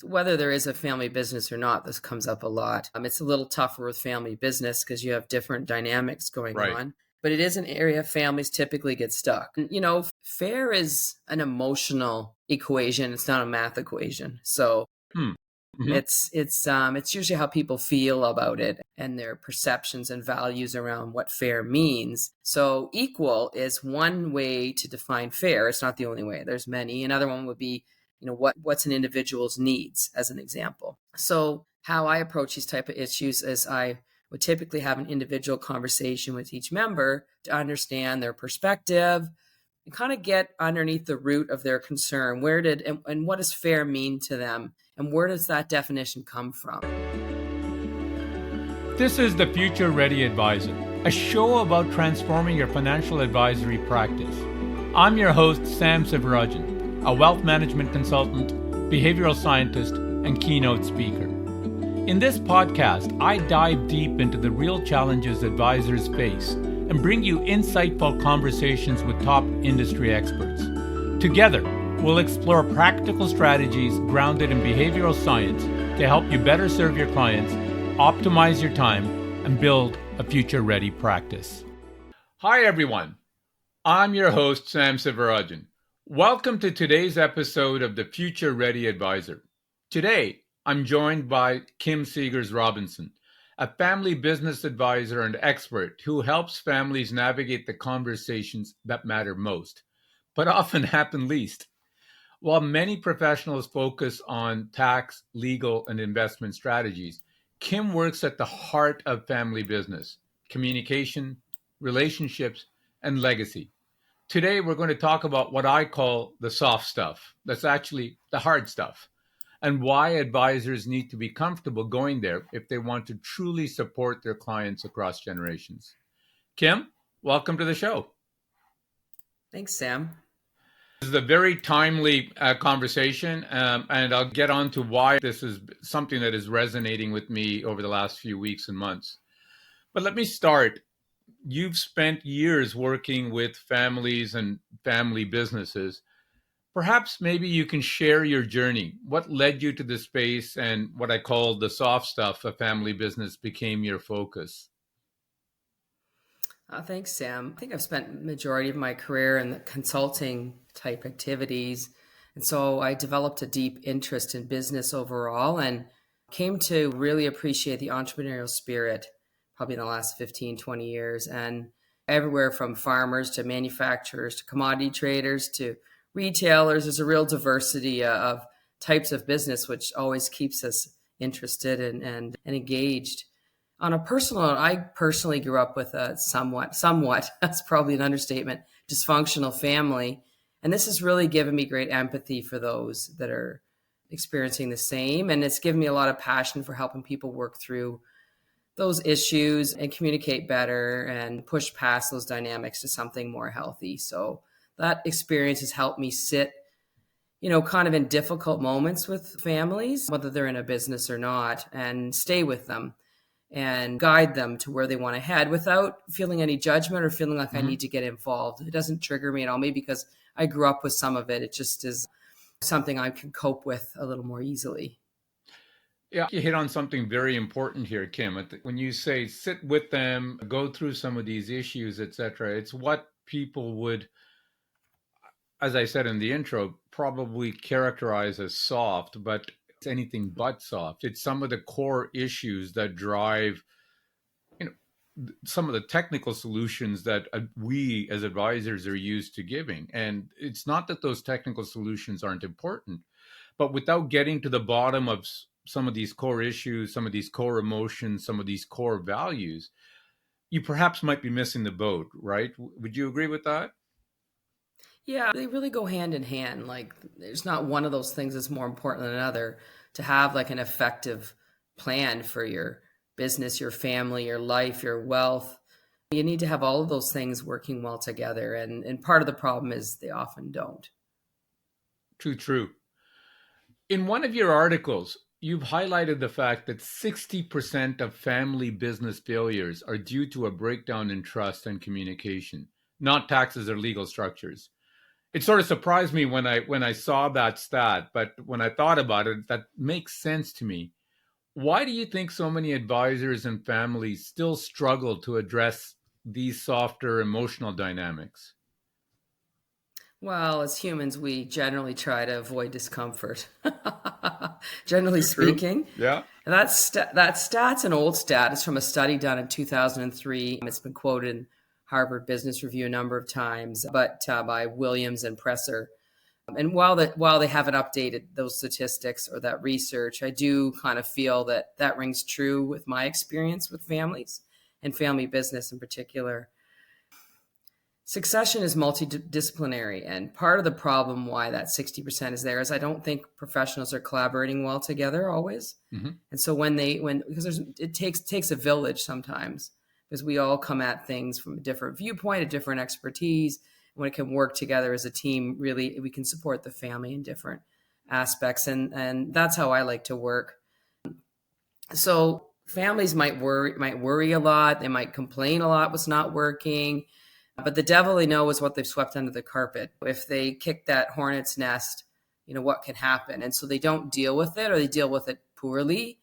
Whether there is a family business or not, this comes up a lot. It's a little tougher with family business because you have different dynamics going Right. on. But it is an area families typically get stuck. Fair is an emotional equation. It's not a math equation. So Hmm. Mhm. it's usually how people feel about it and their perceptions and values around what fair means. So equal is one way to define fair. It's not the only way. There's many. Another one would be, what's an individual's needs, as an example. So how I approach these type of issues is I would typically have an individual conversation with each member to understand their perspective and kind of get underneath the root of their concern. And what does fair mean to them? And where does that definition come from? This is the Future Ready Advisor, a show about transforming your financial advisory practice. I'm your host, Sam Sivarajan, a wealth management consultant, behavioral scientist, and keynote speaker. In this podcast, I dive deep into the real challenges advisors face and bring you insightful conversations with top industry experts. Together, we'll explore practical strategies grounded in behavioral science to help you better serve your clients, optimize your time, and build a future-ready practice. Hi, everyone. I'm your host, Sam Sivarajan. Welcome to today's episode of the Future Ready Advisor. Today, I'm joined by Kim Seegers-Robinson, a family business advisor and expert who helps families navigate the conversations that matter most, but often happen least. While many professionals focus on tax, legal, and investment strategies, Kim works at the heart of family business, communication, relationships, and legacy. Today, we're going to talk about what I call the soft stuff. That's actually the hard stuff, and why advisors need to be comfortable going there if they want to truly support their clients across generations. Kim, welcome to the show. Thanks, Sam. This is a very timely conversation, and I'll get on to why this is something that is resonating with me over the last few weeks and months. But let me start. You've spent years working with families and family businesses. Perhaps maybe you can share your journey. What led you to this space and what I call the soft stuff of family business became your focus? Thanks, Sam. I think I've spent majority of my career in the consulting type activities. And so I developed a deep interest in business overall and came to really appreciate the entrepreneurial spirit probably in the last 15, 20 years. And everywhere from farmers to manufacturers to commodity traders to retailers, there's a real diversity of types of business, which always keeps us interested and engaged. On a personal note, I personally grew up with a somewhat, that's probably an understatement, dysfunctional family. And this has really given me great empathy for those that are experiencing the same. And it's given me a lot of passion for helping people work through those issues and communicate better and push past those dynamics to something more healthy. So that experience has helped me sit, kind of in difficult moments with families, whether they're in a business or not, and stay with them and guide them to where they want to head without feeling any judgment or feeling like I need to get involved. It doesn't trigger me at all. Maybe because I grew up with some of it. It just is something I can cope with a little more easily. Yeah, you hit on something very important here, Kim. When you say sit with them, go through some of these issues, etc., it's what people would, as I said in the intro, probably characterize as soft, but it's anything but soft. It's some of the core issues that drive, some of the technical solutions that we as advisors are used to giving. And it's not that those technical solutions aren't important, but without getting to the bottom of some of these core issues, some of these core emotions, some of these core values, you perhaps might be missing the boat, right? Would you agree with that? Yeah, they really go hand in hand. Like there's not one of those things that's more important than another. To have like an effective plan for your business, your family, your life, your wealth, you need to have all of those things working well together. And part of the problem is they often don't. True. In one of your articles, you've highlighted the fact that 60% of family business failures are due to a breakdown in trust and communication, not taxes or legal structures. It sort of surprised me when I saw that stat, but when I thought about it, that makes sense to me. Why do you think so many advisors and families still struggle to address these softer emotional dynamics? Well, as humans, we generally try to avoid discomfort, generally True. speaking. Yeah. And that stat's an old stat. It's from a study done in 2003. It's been quoted in Harvard Business Review a number of times, but by Williams and Presser. And while they haven't updated those statistics or that research, I do kind of feel that that rings true with my experience with families and family business in particular. Succession is multidisciplinary, and part of the problem why that 60% is there is I don't think professionals are collaborating well together always. Mm-hmm. And so because it takes a village sometimes, because we all come at things from a different viewpoint, a different expertise. When it can work together as a team, really we can support the family in different aspects, and that's how I like to work. So families might worry a lot, they might complain a lot what's not working, but the devil they know is what they've swept under the carpet. If they kick that hornet's nest, what can happen? And so they don't deal with it, or they deal with it poorly.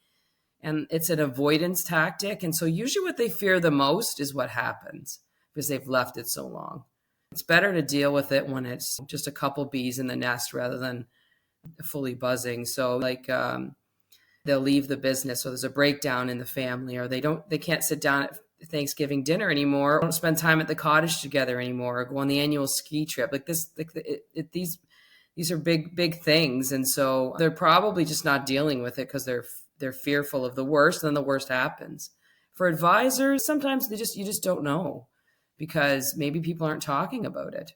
And it's an avoidance tactic. And so usually what they fear the most is what happens because they've left it so long. It's better to deal with it when it's just a couple bees in the nest rather than fully buzzing. So they'll leave the business, or there's a breakdown in the family, or they can't sit down at Thanksgiving dinner anymore, or don't spend time at the cottage together anymore, or go on the annual ski trip. These are big things, and so they're probably just not dealing with it because they're fearful of the worst, and then the worst happens. For advisors, sometimes you just don't know because maybe people aren't talking about it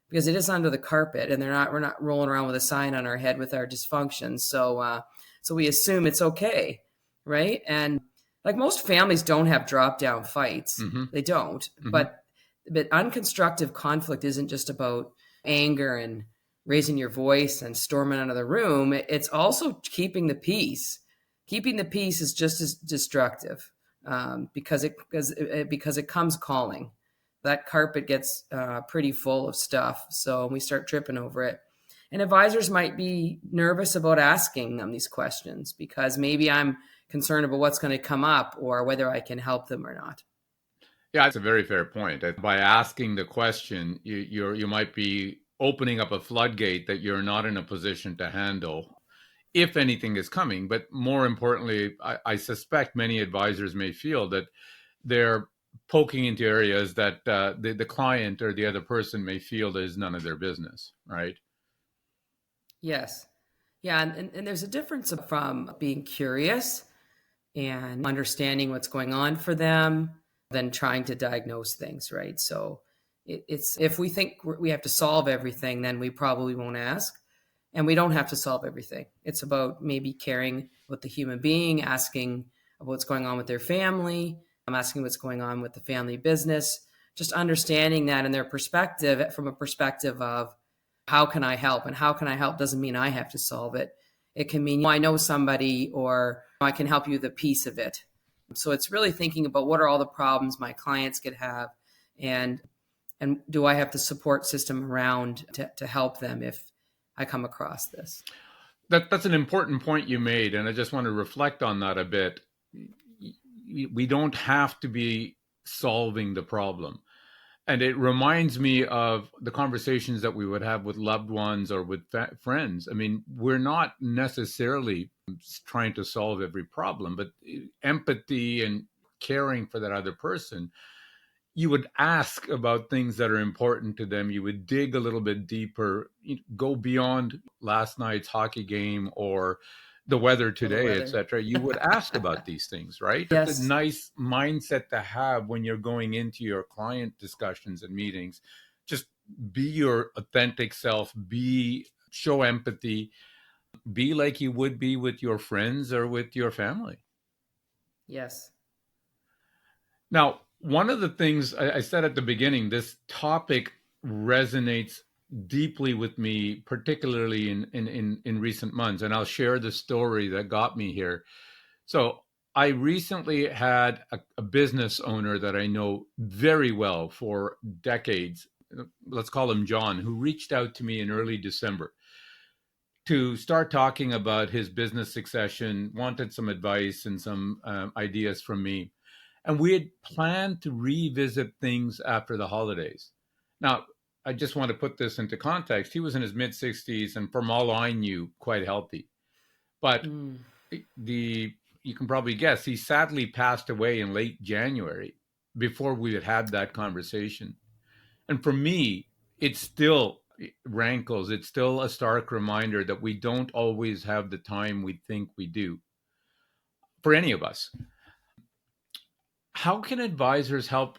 because it is under the carpet, and we're not rolling around with a sign on our head with our dysfunctions. So we assume it's okay, right? And like most families don't have drop down fights. Mm-hmm. They don't. Mm-hmm. But unconstructive conflict isn't just about anger and raising your voice and storming out of the room. It's also keeping the peace. Keeping the peace is just as destructive because it comes calling. That carpet gets pretty full of stuff. So we start tripping over it. And advisors might be nervous about asking them these questions because maybe I'm concerned about what's going to come up or whether I can help them or not. Yeah, it's a very fair point. By asking the question, you might be opening up a floodgate that you're not in a position to handle if anything is coming. But more importantly, I suspect many advisors may feel that they're poking into areas that the client or the other person may feel is none of their business, right? Yes. Yeah. And there's a difference from being curious and understanding what's going on for them than trying to diagnose things, right? So it's if we think we have to solve everything, then we probably won't ask. And we don't have to solve everything. It's about maybe caring with the human being, asking what's going on with their family. I'm asking what's going on with the family business, just understanding that in their perspective, from a perspective of how can I help? And how can I help doesn't mean I have to solve it. It can mean I know somebody or I can help you with a piece of it. So it's really thinking about what are all the problems my clients could have and do I have the support system around to help them if I come across this. That's an important point you made, and I just want to reflect on that a bit. We don't have to be solving the problem. And it reminds me of the conversations that we would have with loved ones or with friends. I mean, we're not necessarily trying to solve every problem, but empathy and caring for that other person, you would ask about things that are important to them. You would dig a little bit deeper, go beyond last night's hockey game or the weather today, etc. You would ask about these things, right? Yes. It's a nice mindset to have when you're going into your client discussions and meetings. Just be your authentic self, show empathy, be like you would be with your friends or with your family. Yes. Now, one of the things I said at the beginning, this topic resonates deeply with me, particularly in recent months. And I'll share the story that got me here. So I recently had a business owner that I know very well for decades. let's call him John, who reached out to me in early December to start talking about his business succession, wanted some advice and some ideas from me. And we had planned to revisit things after the holidays. Now, I just want to put this into context. He was in his mid 60s and from all I knew, quite healthy. But Mm. you can probably guess, he sadly passed away in late January before we had that conversation. And for me, it still rankles. It's still a stark reminder that we don't always have the time we think we do for any of us. How can advisors help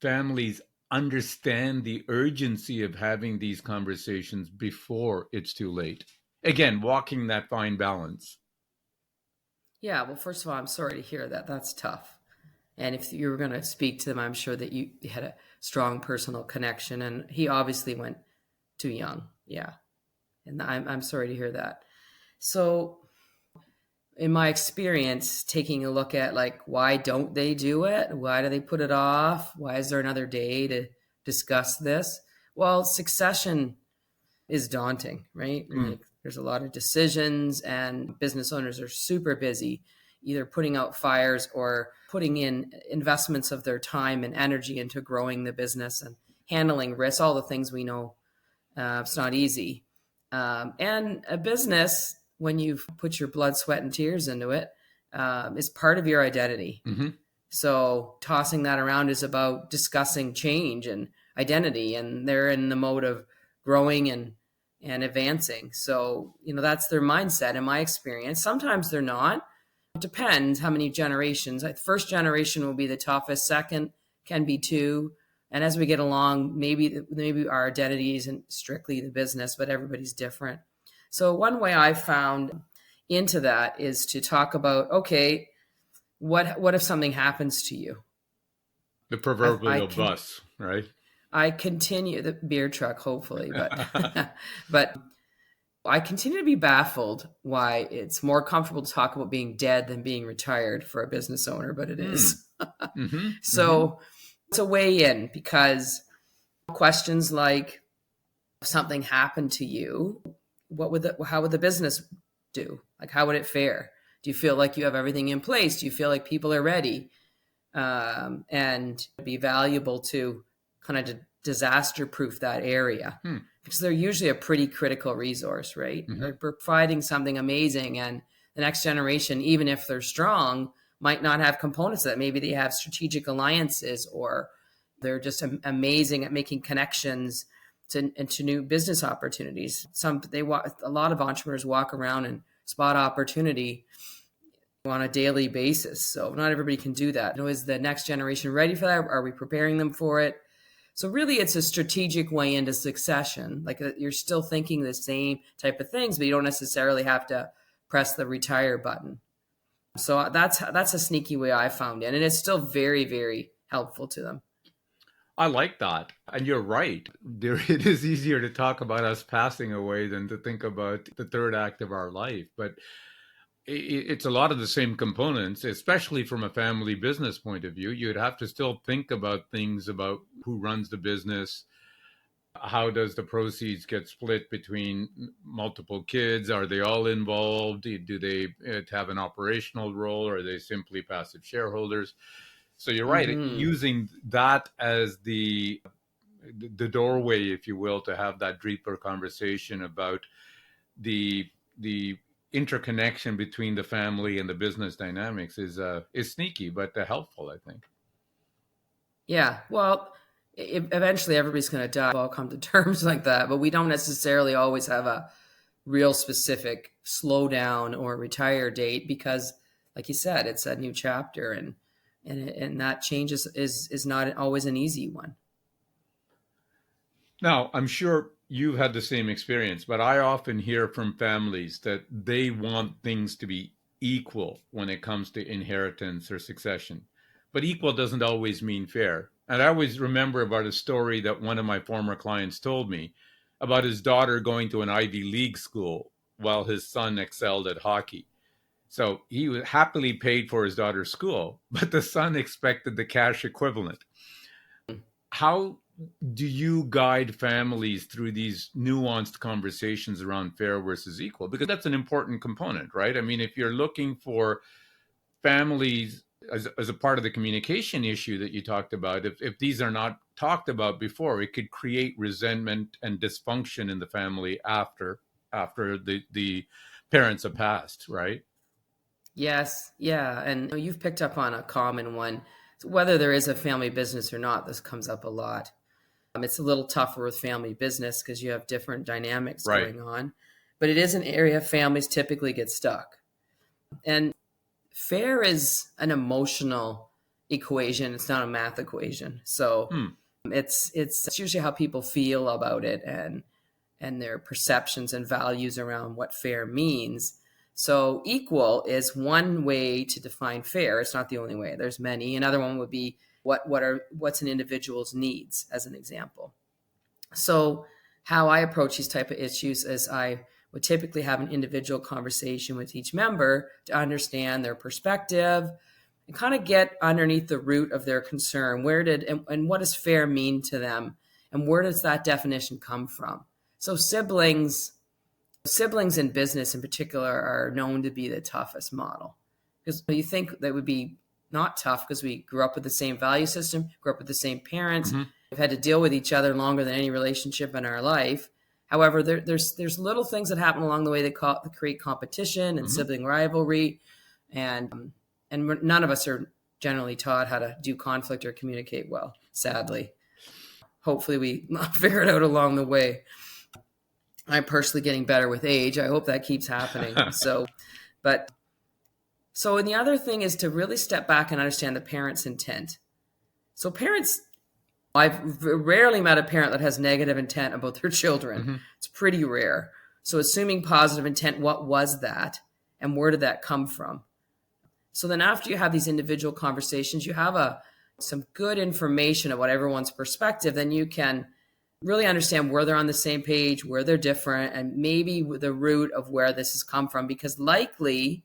families understand the urgency of having these conversations before it's too late? Again, walking that fine balance. Yeah, well, first of all, I'm sorry to hear that. That's tough. And if you were going to speak to them, I'm sure that you had a strong personal connection. And he obviously went too young. Yeah. And I'm sorry to hear that. So, in my experience, taking a look at like, why don't they do it? Why do they put it off? Why is there another day to discuss this? Well, succession is daunting, right? Mm. Like, there's a lot of decisions, and business owners are super busy, either putting out fires or putting in investments of their time and energy into growing the business and handling risks, all the things we know. It's not easy. And a business, when you've put your blood, sweat, and tears into it, is part of your identity. Mm-hmm. So tossing that around is about discussing change and identity, and they're in the mode of growing and advancing. So, that's their mindset in my experience. Sometimes they're not. It depends how many generations. Like, first generation will be the toughest. Second can be two. And as we get along, maybe our identity isn't strictly the business, but everybody's different. So one way I've found into that is to talk about, okay, what if something happens to you? The proverbial bus, right? I continue the beer truck, hopefully, but but I continue to be baffled why it's more comfortable to talk about being dead than being retired for a business owner, but it is. Mm-hmm. So it's a way in, because questions like, if something happened to you, how would the business do? Like, how would it fare? Do you feel like you have everything in place? Do you feel like people are ready? And it'd be valuable to kind of disaster proof that area, because they're usually a pretty critical resource, right? Mm-hmm. They're providing something amazing, and the next generation, even if they're strong, might not have components of that. Maybe they have strategic alliances, or they're just amazing at making connections to new business opportunities. A lot of entrepreneurs walk around and spot opportunity on a daily basis. So not everybody can do that. Is the next generation ready for that? Are we preparing them for it? So really, it's a strategic way into succession. Like, you're still thinking the same type of things, but you don't necessarily have to press the retire button. So that's a sneaky way I found it. And it's still very, very helpful to them. I like that. And you're right. It is easier to talk about us passing away than to think about the third act of our life. But it's a lot of the same components, especially from a family business point of view. You'd have to still think about things about who runs the business. How does the proceeds get split between multiple kids? Are they all involved? Do they have an operational role, or are they simply passive shareholders? So you're right. Mm-hmm. Using that as the doorway, if you will, to have that deeper conversation about the interconnection between the family and the business dynamics is sneaky, but helpful, I think. Yeah. Well, eventually everybody's going to die. We'll all come to terms like that, but we don't necessarily always have a real specific slowdown or retire date, because, like you said, it's a new chapter, and that change is not always an easy one. Now, I'm sure you've had the same experience, but I often hear from families that they want things to be equal when it comes to inheritance or succession. But equal doesn't always mean fair. And I always remember about a story that one of my former clients told me about his daughter going to an Ivy League school while his son excelled at hockey. So he happily paid for his daughter's school, but the son expected the cash equivalent. How do you guide families through these nuanced conversations around fair versus equal? Because that's an important component, right? I mean, if you're looking for families as a part of the communication issue that you talked about, if these are not talked about before, it could create resentment and dysfunction in the family after the parents have passed, right? Yes, yeah. And you've picked up on a common one. Whether there is a family business or not, this comes up a lot. It's a little tougher with family business because you have different dynamics Right. going on. But it is an area families typically get stuck. And fair is an emotional equation. It's not a math equation. So it's usually how people feel about it and their perceptions and values around what fair means. So equal is one way to define fair. It's not the only way. There's many. Another one would be what's an individual's needs, as an example. So how I approach these type of issues is I would typically have an individual conversation with each member to understand their perspective and kind of get underneath the root of their concern. And what does fair mean to them? And where does that definition come from? So siblings in business in particular are known to be the toughest model, because you think that would be not tough because we grew up with the same value system, grew up with the same parents. We've had to deal with each other longer than any relationship in our life. However, there's little things that happen along the way that create competition and sibling rivalry, and none of us are generally taught how to do conflict or communicate well, sadly. Hopefully we figure it out along the way. I'm personally getting better with age. I hope that keeps happening. And the other thing is to really step back and understand the parent's intent. So I've rarely met a parent that has negative intent about their children. It's pretty rare. So assuming positive intent, what was that? And where did that come from? So then after you have these individual conversations, you have some good information about everyone's perspective, then you can really understand where they're on the same page, where they're different, and maybe the root of where this has come from, because likely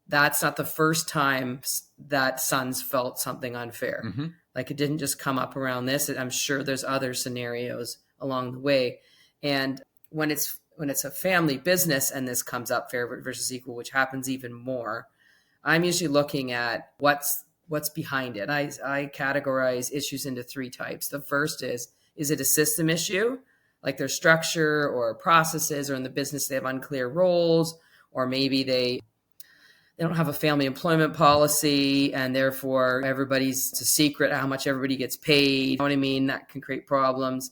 that's not the first time that sons felt something unfair. Like it didn't just come up around this. I'm sure there's other scenarios along the way. And when it's a family business and this comes up, fair versus equal, which happens even more, I'm usually looking at what's behind it. I categorize issues into three types. The first is it a system issue, like their structure or processes, or in the business they have unclear roles, or maybe they don't have a family employment policy and therefore it's a secret how much everybody gets paid. You know what I mean? That can create problems.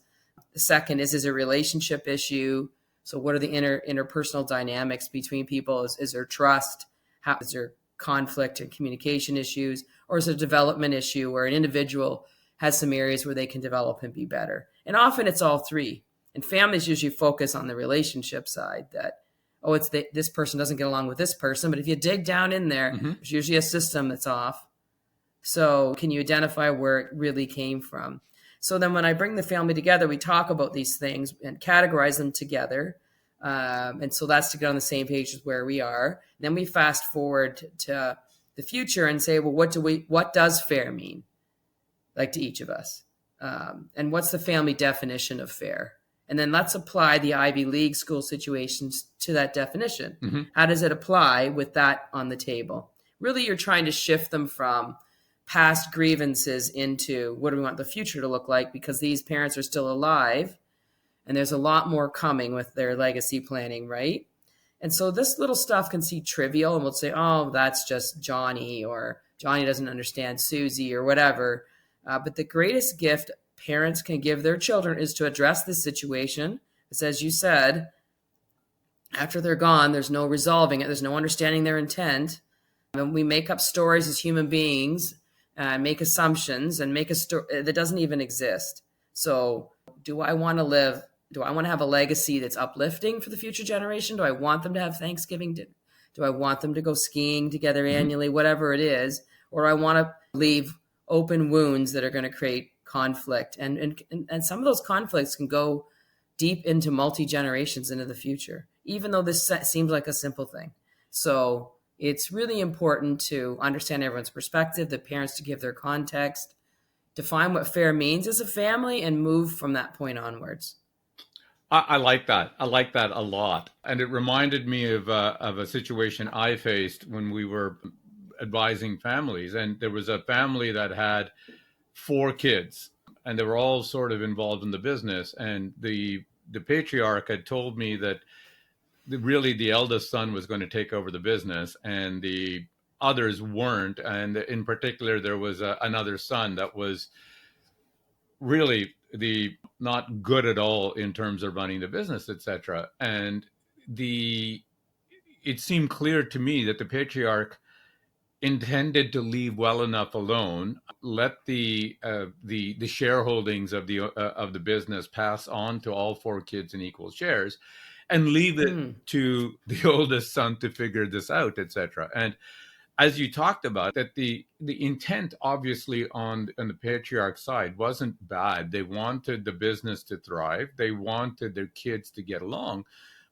The second is a relationship issue. So what are the interpersonal dynamics between people? Is there trust? How is there conflict and communication issues? Or is it a development issue where an individual has some areas where they can develop and be better? And often it's all three. And families usually focus on the relationship side, that, this person doesn't get along with this person. But if you dig down in there, there's usually a system that's off. So can you identify where it really came from? So then when I bring the family together, we talk about these things and categorize them together. And so that's to get on the same page as where we are. Then we fast forward to the future and say, well, what does fair mean? Like to each of us. And what's the family definition of fair? And then let's apply the Ivy League school situations to that definition. How does it apply with that on the table? Really, you're trying to shift them from past grievances into what do we want the future to look like, because these parents are still alive and there's a lot more coming with their legacy planning, right? And so this little stuff can seem trivial, and we'll say, oh, that's just Johnny, or Johnny doesn't understand Susie, or whatever. But the greatest gift parents can give their children is to address this situation. It's, as you said, after they're gone, there's no resolving it. There's no understanding their intent. And we make up stories as human beings, make assumptions, and make a story that doesn't even exist. So do I want to have a legacy that's uplifting for the future generation? Do I want them to have Thanksgiving? Do I want them to go skiing together annually, whatever it is? Or do I want to leave open wounds that are going to create conflict? And some of those conflicts can go deep into multi-generations into the future, even though this seems like a simple thing. So it's really important to understand everyone's perspective, the parents to give their context, define what fair means as a family and move from that point onwards. I like that. I like that a lot. And it reminded me of a situation I faced when we were advising families. And there was a family that had 4 kids, and they were all sort of involved in the business. And the patriarch had told me that really the eldest son was going to take over the business, and the others weren't. And in particular, there was another son that was really the not good at all in terms of running the business, etc. And the it seemed clear to me that the patriarch intended to leave well enough alone, let the shareholdings of the business pass on to all 4 kids in equal shares, and leave it Mm, to the oldest son to figure this out, etc. And as you talked about, that the intent obviously on the patriarch side wasn't bad. They wanted the business to thrive. They wanted their kids to get along.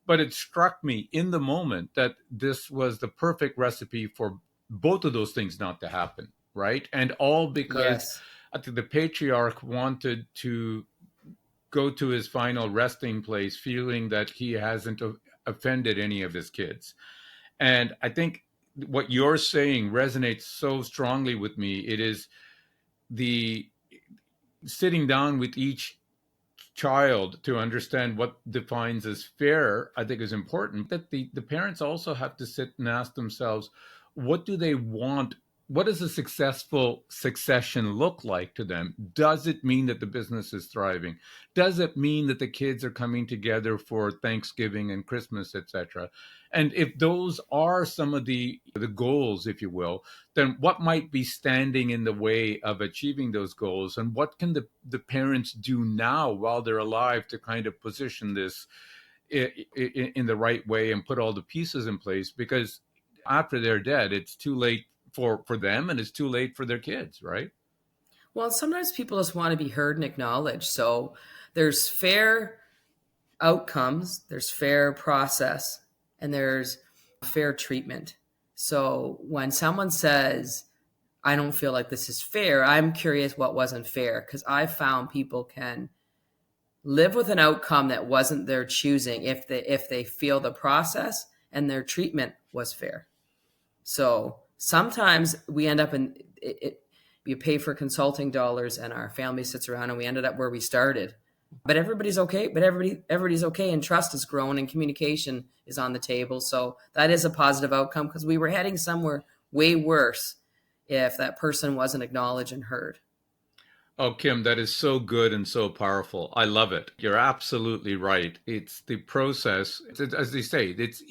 But it struck me in the moment that this was the perfect recipe for both of those things not to happen, right? And all because yes. I think the patriarch wanted to go to his final resting place feeling that he hasn't offended any of his kids. And I think what you're saying resonates so strongly with me. It is the sitting down with each child to understand what defines as fair, I think is important. That the parents also have to sit and ask themselves, what do they want? What does a successful succession look like to them? Does it mean that the business is thriving? Does it mean that the kids are coming together for Thanksgiving and Christmas, etc.? And if those are some of the goals, if you will, then what might be standing in the way of achieving those goals? And what can the parents do now while they're alive to kind of position this in the right way and put all the pieces in place? Because after they're dead, it's too late for them, and it's too late for their kids, right? Well, sometimes people just want to be heard and acknowledged. So there's fair outcomes, there's fair process, and there's fair treatment. So when someone says, I don't feel like this is fair, I'm curious what wasn't fair, because I found people can live with an outcome that wasn't their choosing if they feel the process and their treatment was fair. So sometimes we end up in it, you pay for consulting dollars and our family sits around and we ended up where we started. But everybody's okay. But everybody's okay, and trust is grown and communication is on the table. So that is a positive outcome, because we were heading somewhere way worse if that person wasn't acknowledged and heard. Oh, Kim, that is so good and so powerful. I love it. You're absolutely right. It's the process, as they say, it's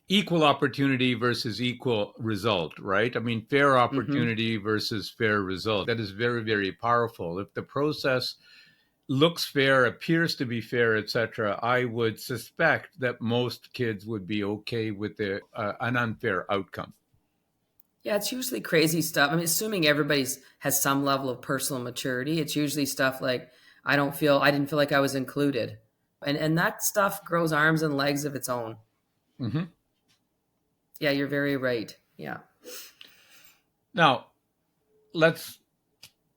equal opportunity versus equal result, right? I mean, fair Mm-hmm. opportunity versus fair result. That is very, very powerful. If the process looks fair, appears to be fair, etc., I would suspect that most kids would be okay with an unfair outcome. Yeah, it's usually crazy stuff. I mean, assuming everybody's has some level of personal maturity, it's usually stuff like I didn't feel like I was included. And that stuff grows arms and legs of its own. Hmm. Yeah, you're very right. Yeah. Now, let's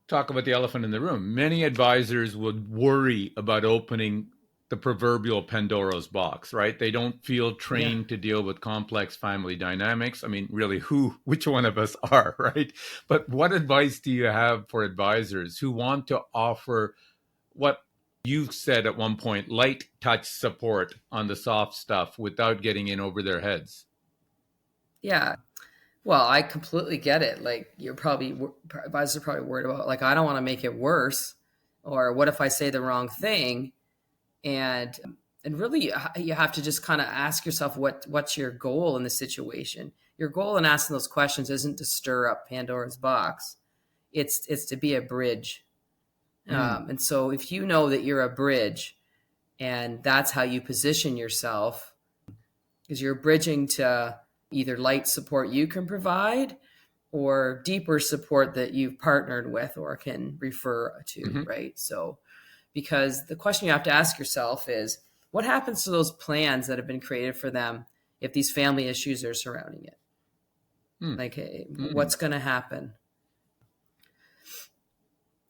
talk about the elephant in the room. Many advisors would worry about opening the proverbial Pandora's box, right? They don't feel Yeah. trained to deal with complex family dynamics. I mean, really, which one of us are, right? But what advice do you have for advisors who want to offer what you said at one point, light touch support on the soft stuff without getting in over their heads? Yeah. Well, I completely get it. Like you're probably advisors are probably worried about like I don't want to make it worse, or what if I say the wrong thing? And and really you have to just kind of ask yourself what's your goal in the situation. Your goal in asking those questions isn't to stir up Pandora's box. It's to be a bridge. Mm, And so if you know that you're a bridge and that's how you position yourself, because you're bridging to either light support you can provide or deeper support that you've partnered with or can refer to, hmm right? So, because the question you have to ask yourself is what happens to those plans that have been created for them if these family issues are surrounding it? mm, Like, mm. what's going to happen?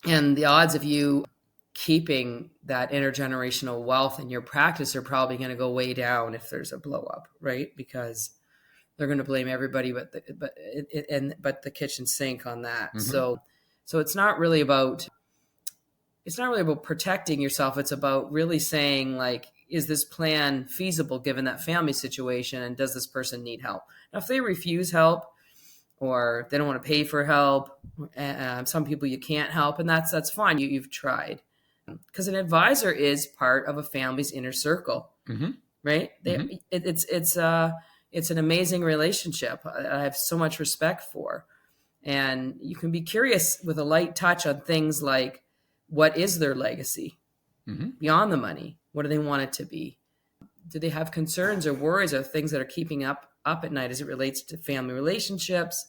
And the odds of you keeping that intergenerational wealth in your practice are probably going to go way down if there's a blow up, right? Because they're going to blame everybody but the kitchen sink on that. Mm-hmm. So it's not really about protecting yourself. It's about really saying, like, is this plan feasible given that family situation, and does this person need help? Now, if they refuse help or they don't want to pay for help, some people you can't help, and that's fine. You've tried, because an advisor is part of a family's inner circle, Mm-hmm. right? Mm-hmm. It's an amazing relationship. I have so much respect for, and you can be curious with a light touch on things like, what is their legacy Mm-hmm. beyond the money? What do they want it to be? Do they have concerns or worries or things that are keeping up at night as it relates to family relationships,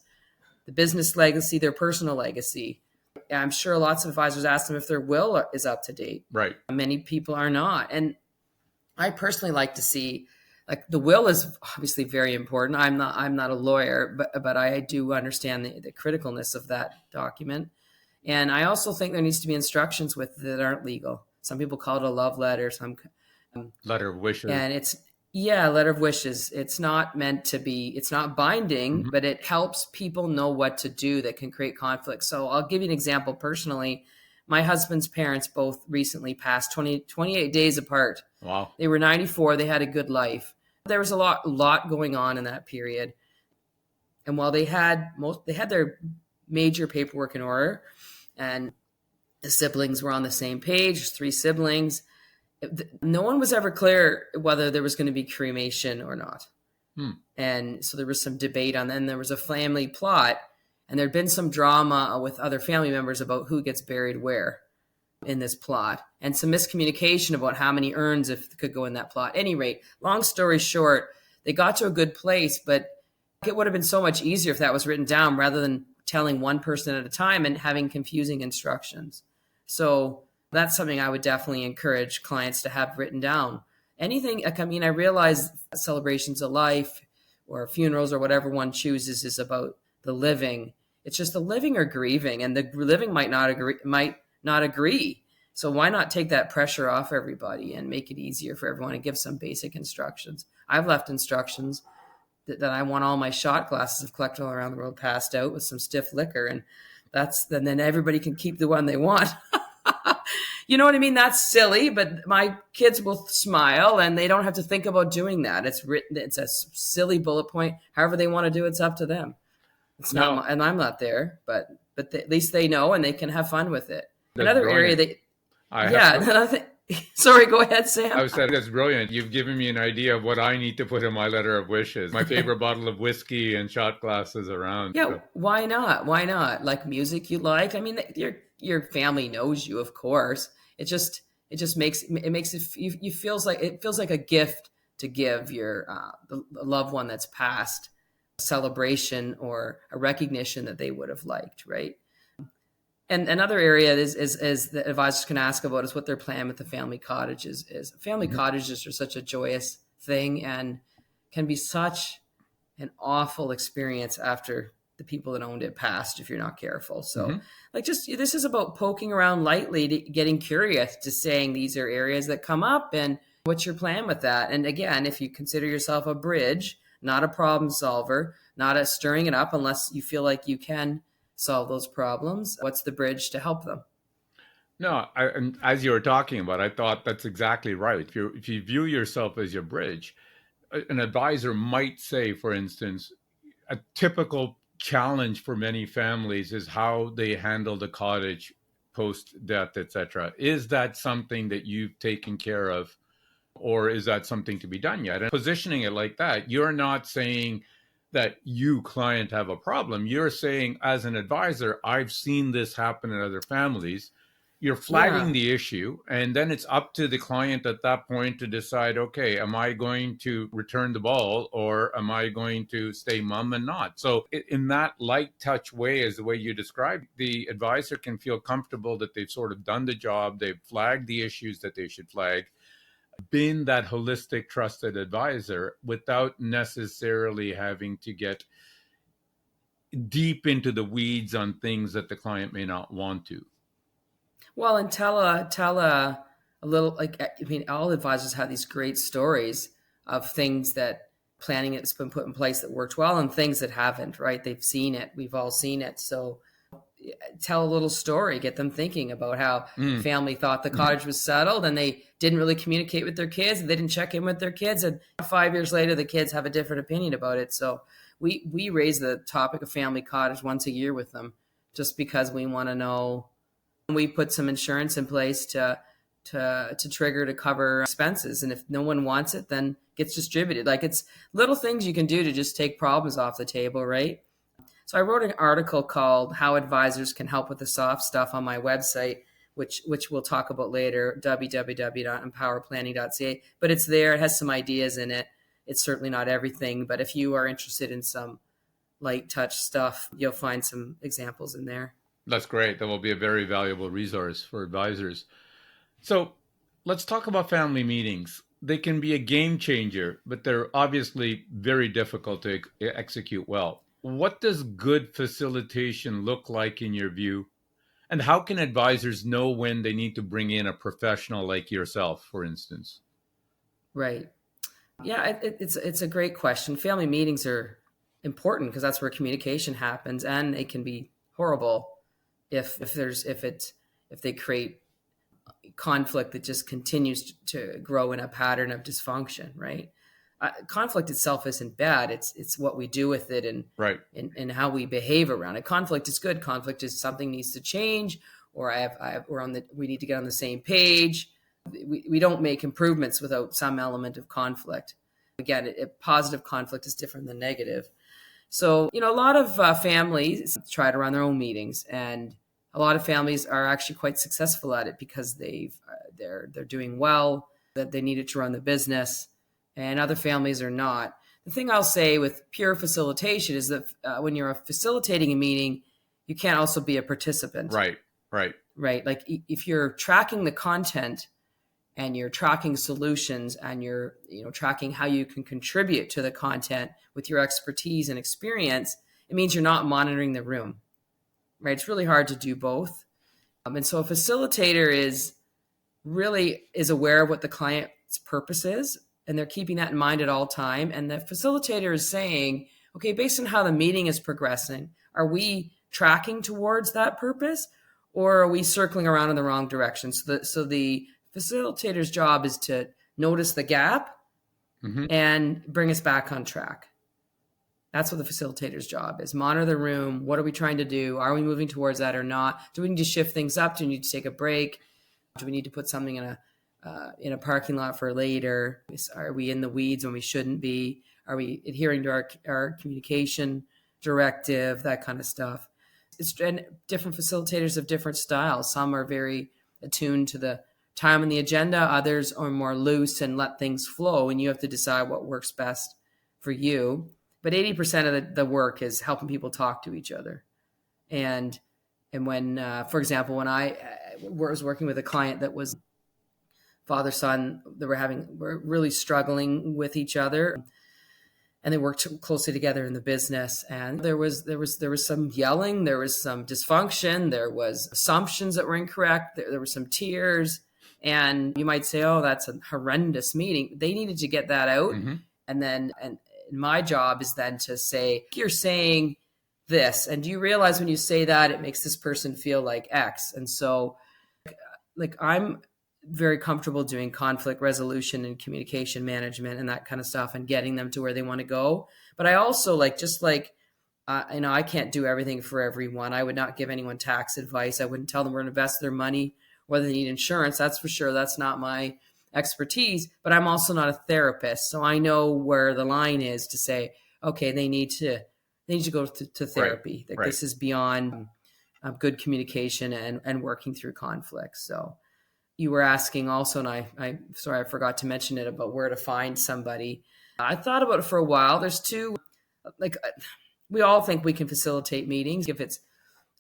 the business legacy, their personal legacy? I'm sure lots of advisors ask them if their will is up to date. Right. Many people are not. And I personally like to see, like, the will is obviously very important. I'm not a lawyer, but I do understand the criticalness of that document. And I also think there needs to be instructions with that aren't legal. Some people call it a love letter, Letter of wishes. and it's letter of wishes. It's not meant to be. It's not binding, Mm-hmm. but it helps people know what to do that can create conflict. So I'll give you an example personally. My husband's parents both recently passed 28 days apart. Wow. They were 94. They had a good life. There was a lot going on in that period. And while they had their major paperwork in order, and the siblings were on the same page, 3 siblings, no one was ever clear whether there was going to be cremation or not. And so there was some debate on that. And there was a family plot, and there'd been some drama with other family members about who gets buried where in this plot, and some miscommunication about how many urns could go in that plot. At any rate, long story short, they got to a good place, but it would have been so much easier if that was written down rather than telling one person at a time and having confusing instructions. So that's something I would definitely encourage clients to have written down. Anything, I mean, I realize celebrations of life or funerals or whatever one chooses is about the living. It's just the living or grieving, and the living might not agree. So why not take that pressure off everybody and make it easier for everyone and give some basic instructions? I've left instructions that I want all my shot glasses of collectible around the world passed out with some stiff liquor, and then everybody can keep the one they want. You know what I mean? That's silly, but my kids will smile and they don't have to think about doing that. It's written. It's a silly bullet point. However they want to do, it's up to them. It's not, and I'm not there, but at least they know and they can have fun with it. Another area sorry, go ahead, Sam. I was saying that's brilliant. You've given me an idea of what I need to put in my letter of wishes. My favorite bottle of whiskey and shot glasses around. Yeah, so. Why not? Why not? Like music you like. I mean, your family knows you, of course. It just makes it feels like a gift to give your the loved one that's passed a celebration or a recognition that they would have liked, right? And another area is that advisors can ask about is what their plan with the family cottages is. Family cottages are such a joyous thing and can be such an awful experience after the people that owned it passed if you're not careful. So this is about poking around lightly, to getting curious, to saying these are areas that come up and what's your plan with that? And again, if you consider yourself a bridge, not a problem solver, not a stirring it up unless you feel like you can solve those problems, what's the bridge to help them? No, and as you were talking about, I thought that's exactly right. If you view yourself as your bridge, an advisor might say, for instance, a typical challenge for many families is how they handle the cottage post-death, etc. Is that something that you've taken care of, or is that something to be done yet? And positioning it like that, you're not saying that you, client, have a problem. You're saying, as an advisor, I've seen this happen in other families. You're flagging the issue, and then it's up to the client at that point to decide, okay, am I going to return the ball or am I going to stay mum and not? So in that light touch way, as the way you described, the advisor can feel comfortable that they've sort of done the job, they've flagged the issues that they should flag, been that holistic, trusted advisor without necessarily having to get deep into the weeds on things that the client may not want to. Well, and tell a little, like, I mean, all advisors have these great stories of things that planning that's been put in place that worked well and things that haven't, right? They've seen it. We've all seen it. So tell a little story, get them thinking about how the Mm. family thought the cottage was settled and they didn't really communicate with their kids. They didn't check in with their kids. And 5 years later, the kids have a different opinion about it. So we raise the topic of family cottage once a year with them just because we want to know. We put some insurance in place to trigger to cover expenses. And if no one wants it, then it gets distributed. Like, it's little things you can do to just take problems off the table, right? So I wrote an article called How Advisors Can Help with the Soft Stuff on my website, which we'll talk about later, www.empowerplanning.ca. But it's there. It has some ideas in it. It's certainly not everything, but if you are interested in some light touch stuff, you'll find some examples in there. That's great. That will be a very valuable resource for advisors. So let's talk about family meetings. They can be a game changer, but they're obviously very difficult to execute well. What does good facilitation look like in your view? And how can advisors know when they need to bring in a professional like yourself, for instance? Right. Yeah, it's a great question. Family meetings are important because that's where communication happens, and it can be horrible if they create conflict that just continues to grow in a pattern of dysfunction. Right. Conflict itself isn't bad. It's what we do with it Right. and how we behave around it. Conflict is good. Conflict is something needs to change, or we need to get on the same page. We don't make improvements without some element of conflict. Again, positive conflict is different than negative. So, a lot of families try to run their own meetings, and a lot of families are actually quite successful at it because they're doing well, that they need it to run the business, and other families are not. The thing I'll say with pure facilitation is that when you're facilitating a meeting, you can't also be a participant. Right. Right. Right. Like, if you're tracking the content and you're tracking solutions and you're tracking how you can contribute to the content with your expertise and experience, it means you're not monitoring the room, right? It's really hard to do both. And so a facilitator is aware of what the client's purpose is, and they're keeping that in mind at all time. And the facilitator is saying, okay, based on how the meeting is progressing, are we tracking towards that purpose, or are we circling around in the wrong direction? So the facilitator's job is to notice the gap and bring us back on track. That's what the facilitator's job is. Monitor the room. What are we trying to do? Are we moving towards that or not? Do we need to shift things up? Do we need to take a break? Do we need to put something in a parking lot for later? Are we in the weeds when we shouldn't be? Are we adhering to our communication directive? That kind of stuff. And different facilitators have different styles. Some are very attuned to the time on the agenda. Others are more loose and let things flow, and you have to decide what works best for you. But 80% of the work is helping people talk to each other. And when, for example, when I was working with a client that was father son, they were really struggling with each other, and they worked closely together in the business. And there was some yelling, there was some dysfunction, there was assumptions that were incorrect, there were some tears. And you might say, oh, that's a horrendous meeting. They needed to get that out. And my job is then to say, you're saying this, and do you realize when you say that, it makes this person feel like X? And so, I'm very comfortable doing conflict resolution and communication management and that kind of stuff and getting them to where they want to go. But I also I can't do everything for everyone. I would not give anyone tax advice. I wouldn't tell them where to invest their money, whether they need insurance. That's for sure. That's not my expertise, but I'm also not a therapist. So I know where the line is to say, okay, they need to go to therapy. Right. This is beyond good communication and working through conflicts. So you were asking also, and I sorry, I forgot to mention it, about where to find somebody. I thought about it for a while. There's two, we all think we can facilitate meetings. If it's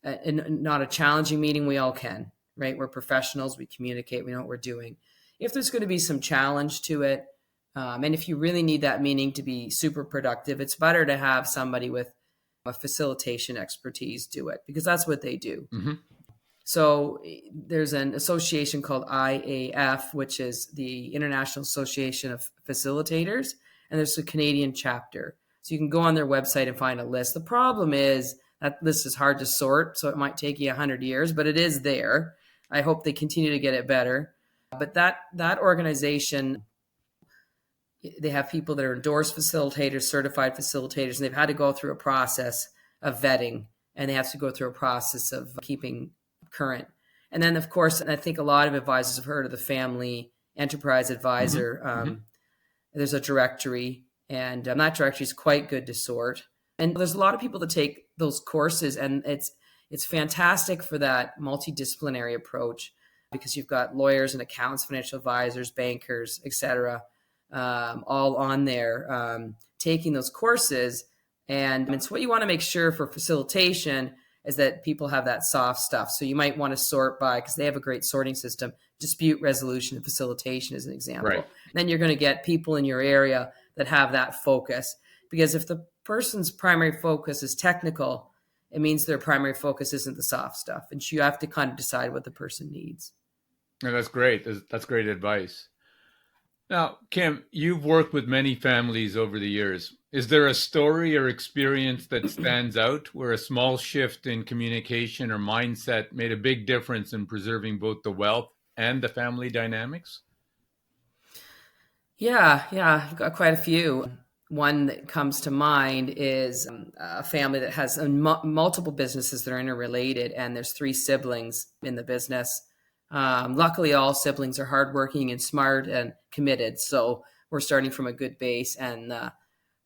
not a challenging meeting, we all can, right? We're professionals. We communicate. We know what we're doing. If there's going to be some challenge to it, and if you really need that meeting to be super productive, it's better to have somebody with a facilitation expertise do it, because that's what they do. So there's an association called IAF, which is the International Association of Facilitators, and there's a Canadian chapter. So you can go on their website and find a list. The problem is that list is hard to sort, so it might take you 100 years, but it is there. I hope they continue to get it better. But that organization, they have people that are endorsed facilitators, certified facilitators, and they've had to go through a process of vetting, and they have to go through a process of keeping current. And then, of course, I think a lot of advisors have heard of the Family Enterprise Advisor. There's a directory, and that directory is quite good to sort. And there's a lot of people that take those courses, and it's fantastic for that multidisciplinary approach, because you've got lawyers and accountants, financial advisors, bankers, etc., all on there taking those courses. And it's what you want to make sure for facilitation is that people have that soft stuff. So you might want to sort by, because they have a great sorting system, dispute resolution and facilitation as an example. Right. Then you're going to get people in your area that have that focus. Because if the person's primary focus is technical, it means their primary focus isn't the soft stuff. And you have to kind of decide what the person needs. Yeah, that's great. That's great advice. Now, Kim, you've worked with many families over the years. Is there a story or experience that stands out where a small shift in communication or mindset made a big difference in preserving both the wealth and the family dynamics? Yeah, I've got quite a few. One that comes to mind is a family that has multiple businesses that are interrelated, and there's 3 siblings in the business. Luckily, all siblings are hardworking and smart and committed, so we're starting from a good base. And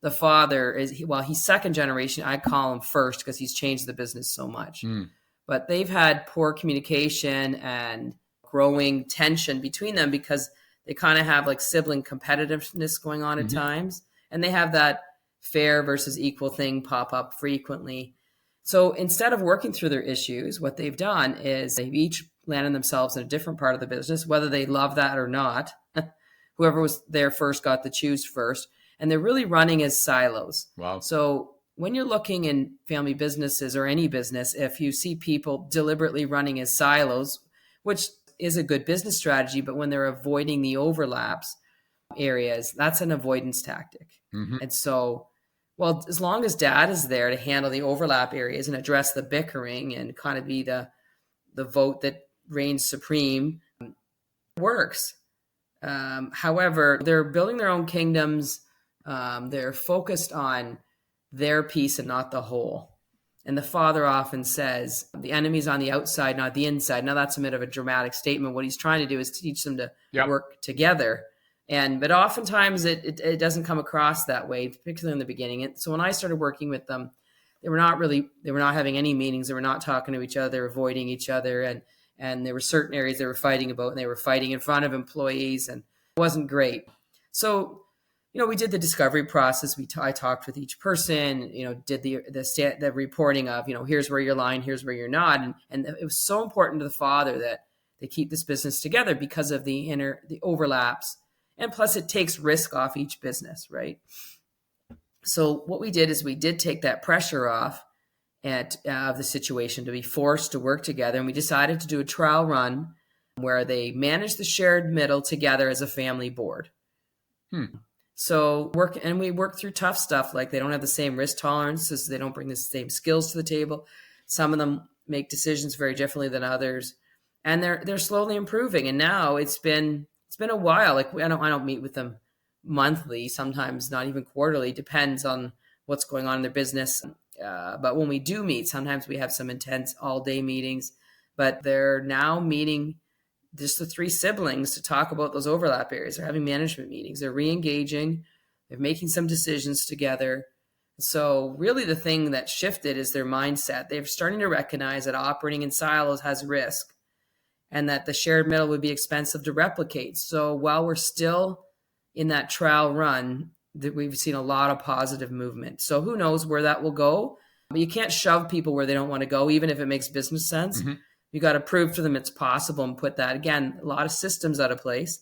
the father he's second generation. I call him first because he's changed the business so much. But they've had poor communication and growing tension between them because they kind of have like sibling competitiveness going on at times. And they have that fair versus equal thing pop up frequently. So instead of working through their issues, what they've done is they've each landed themselves in a different part of the business, whether they love that or not. Whoever was there first got to choose first. And they're really running as silos. Wow. So when you're looking in family businesses or any business, if you see people deliberately running as silos, which is a good business strategy, but when they're avoiding the overlaps areas, that's an avoidance tactic. And so, well, as long as dad is there to handle the overlap areas and address the bickering and kind of be the vote that reigns supreme, works. However, they're building their own kingdoms. They're focused on their piece and not the whole. And the father often says, the enemy's on the outside, not the inside. Now, that's a bit of a dramatic statement. What he's trying to do is teach them to work together. But oftentimes it doesn't come across that way, particularly in the beginning. And so when I started working with them, they were not having any meetings. They were not talking to each other. They were avoiding each other. And there were certain areas they were fighting about, and they were fighting in front of employees, and it wasn't great. So, we did the discovery process. I talked with each person, did the reporting of, here's where you're lying, here's where you're not. And it was so important to the father that they keep this business together because of the overlaps. And plus it takes risk off each business, right? So what we did is we did take that pressure off of the situation to be forced to work together. And we decided to do a trial run where they managed the shared middle together as a family board. So we work through tough stuff, like they don't have the same risk tolerances, they don't bring the same skills to the table. Some of them make decisions very differently than others, and they're slowly improving. And now it's been a while. Like I don't meet with them monthly, sometimes not even quarterly, depends on what's going on in their business. But when we do meet, sometimes we have some intense all-day meetings. But they're now meeting just the 3 siblings to talk about those overlap areas. They're having management meetings. They're re-engaging. They're making some decisions together. So really the thing that shifted is their mindset. They're starting to recognize that operating in silos has risk and that the shared middle would be expensive to replicate. So while we're still in that trial run, that we've seen a lot of positive movement. So who knows where that will go? But you can't shove people where they don't want to go, even if it makes business sense. You got to prove to them it's possible and put that, again, a lot of systems out of place.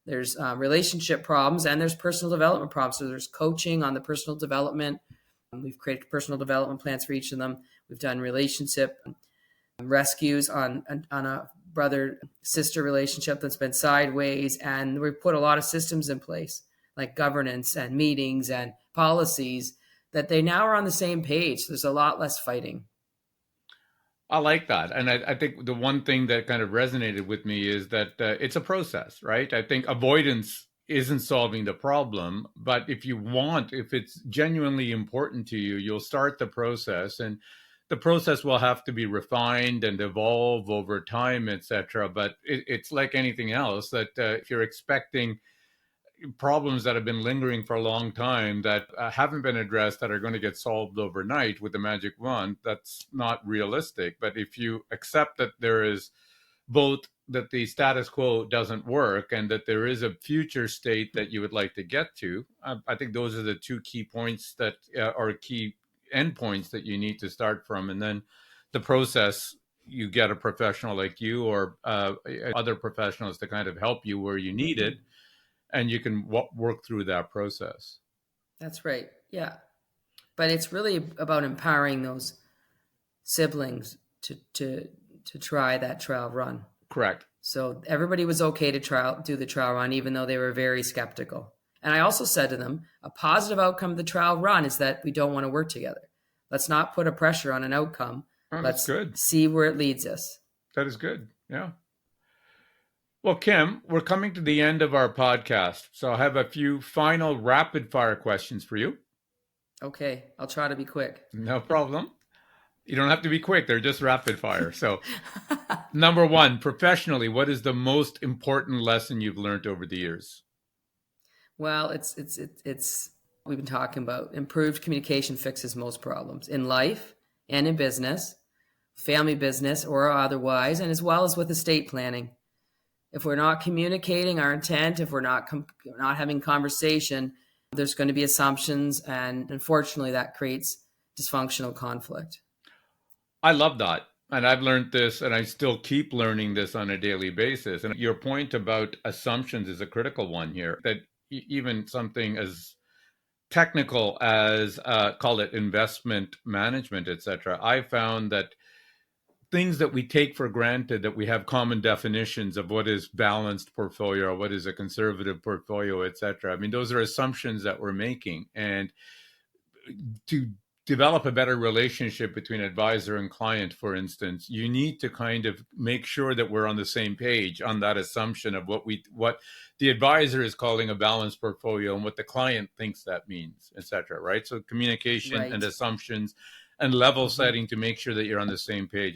There's relationship problems and there's personal development problems. So there's coaching on the personal development. We've created personal development plans for each of them. We've done relationship rescues on a brother-sister relationship that's been sideways. And we've put a lot of systems in place, like governance and meetings and policies, that they now are on the same page. There's a lot less fighting. I like that. And I think the one thing that kind of resonated with me is that it's a process, right? I think avoidance isn't solving the problem, but if it's genuinely important to you, you'll start the process, and the process will have to be refined and evolve over time, etc. But it's like anything else that if you're expecting problems that have been lingering for a long time that haven't been addressed that are going to get solved overnight with the magic wand, that's not realistic. But if you accept that there is both that the status quo doesn't work and that there is a future state that you would like to get to, I think those are the two key points that are key endpoints that you need to start from. And then the process, you get a professional like you or other professionals to kind of help you where you need it, and you can work through that process. That's right. Yeah. But it's really about empowering those siblings to try that trial run. Correct. So everybody was okay to do the trial run, even though they were very skeptical. And I also said to them, a positive outcome of the trial run is that we don't want to work together. Let's not put a pressure on an outcome. Let's see where it leads us. That is good. Yeah. Well, Kim, we're coming to the end of our podcast, so I have a few final rapid fire questions for you. Okay, I'll try to be quick. No problem. You don't have to be quick. They're just rapid fire. So number one, professionally, what is the most important lesson you've learned over the years? Well, it's we've been talking about improved communication fixes most problems in life and in business, family business or otherwise, and as well as with estate planning. If we're not communicating our intent, if we're not having conversation, there's going to be assumptions, and unfortunately that creates dysfunctional conflict. I love that. And I've learned this, and I still keep learning this on a daily basis. And your point about assumptions is a critical one here, that even something as technical as call it investment management, etc. I found that things that we take for granted, that we have common definitions of what is balanced portfolio or what is a conservative portfolio, etc. I mean, those are assumptions that we're making. And to develop a better relationship between advisor and client, for instance, you need to kind of make sure that we're on the same page on that assumption of what the advisor is calling a balanced portfolio and what the client thinks that means, etc. Right? So communication and assumptions and level setting to make sure that you're on the same page.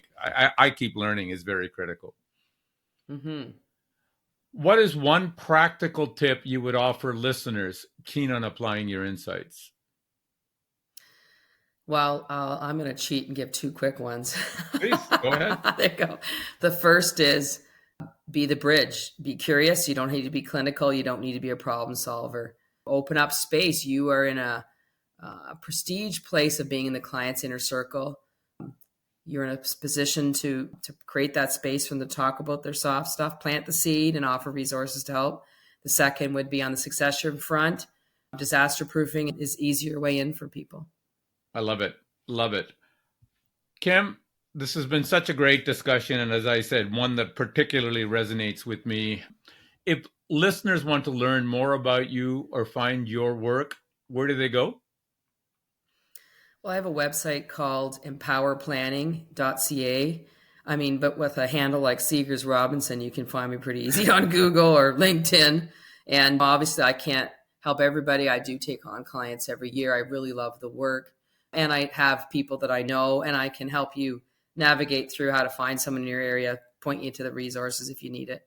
I keep learning is very critical. Mm-hmm. What is one practical tip you would offer listeners keen on applying your insights? Well, I'm going to cheat and give two quick ones. Please, go ahead. There you go. The first is be the bridge. Be curious. You don't need to be clinical. You don't need to be a problem solver. Open up space. You are in a prestige place of being in the client's inner circle. You're in a position to create that space for them to talk about their soft stuff, plant the seed, and offer resources to help. The second would be on the succession front. Disaster proofing is easier way in for people. I love it. Love it. Kim, this has been such a great discussion. And as I said, one that particularly resonates with me. If listeners want to learn more about you or find your work, where do they go? Well, I have a website called empowerplanning.ca. I mean, but with a handle like Seegers Robinson, you can find me pretty easy on Google or LinkedIn. And obviously, I can't help everybody. I do take on clients every year. I really love the work. And I have people that I know, and I can help you navigate through how to find someone in your area, point you to the resources if you need it.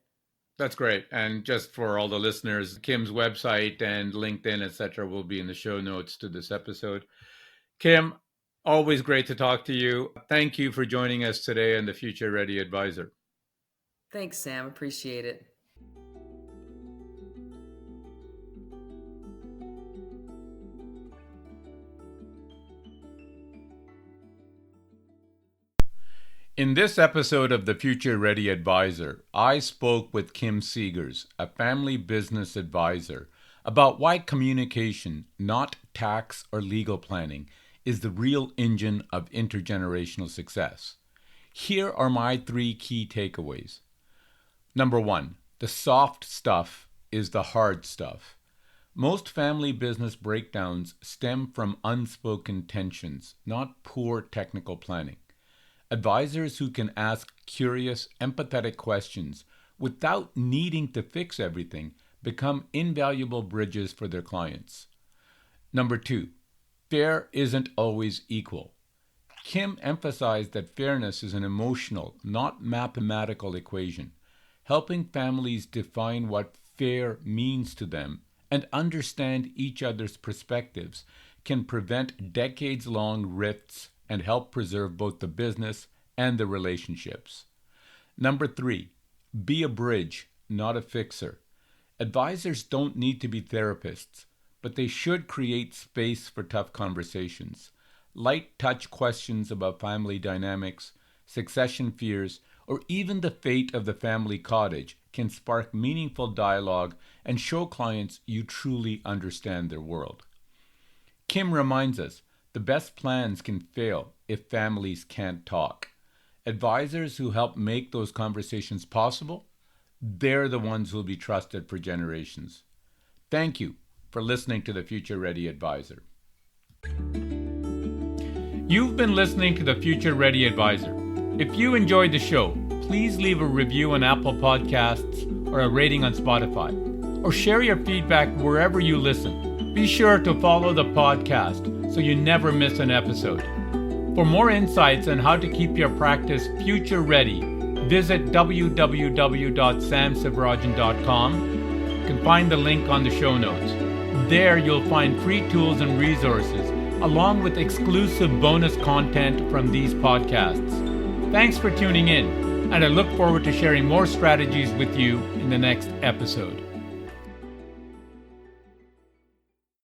That's great. And just for all the listeners, Kim's website and LinkedIn, etc., will be in the show notes to this episode. Kim, always great to talk to you. Thank you for joining us today on the Future Ready Advisor. Thanks, Sam. Appreciate it. In this episode of the Future Ready Advisor, I spoke with Kim Seegers, a family business advisor, about why communication, not tax or legal planning, is the real engine of intergenerational success. Here are my 3 key takeaways. Number 1, the soft stuff is the hard stuff. Most family business breakdowns stem from unspoken tensions, not poor technical planning. Advisors who can ask curious, empathetic questions without needing to fix everything become invaluable bridges for their clients. Number 2, fair isn't always equal. Kim emphasized that fairness is an emotional, not mathematical equation. Helping families define what fair means to them and understand each other's perspectives can prevent decades-long rifts and help preserve both the business and the relationships. Number 3, be a bridge, not a fixer. Advisors don't need to be therapists, but they should create space for tough conversations. Light touch questions about family dynamics, succession fears, or even the fate of the family cottage can spark meaningful dialogue and show clients you truly understand their world. Kim reminds us the best plans can fail if families can't talk. Advisors who help make those conversations possible, they're the ones who will be trusted for generations. Thank you for listening to the Future Ready Advisor. You've been listening to the Future Ready Advisor. If you enjoyed the show, please leave a review on Apple Podcasts or a rating on Spotify, or share your feedback wherever you listen. Be sure to follow the podcast so you never miss an episode. For more insights on how to keep your practice future ready, visit www.samsivarajan.com. You can find the link on the show notes. There you'll find free tools and resources, along with exclusive bonus content from these podcasts. Thanks for tuning in, and I look forward to sharing more strategies with you in the next episode.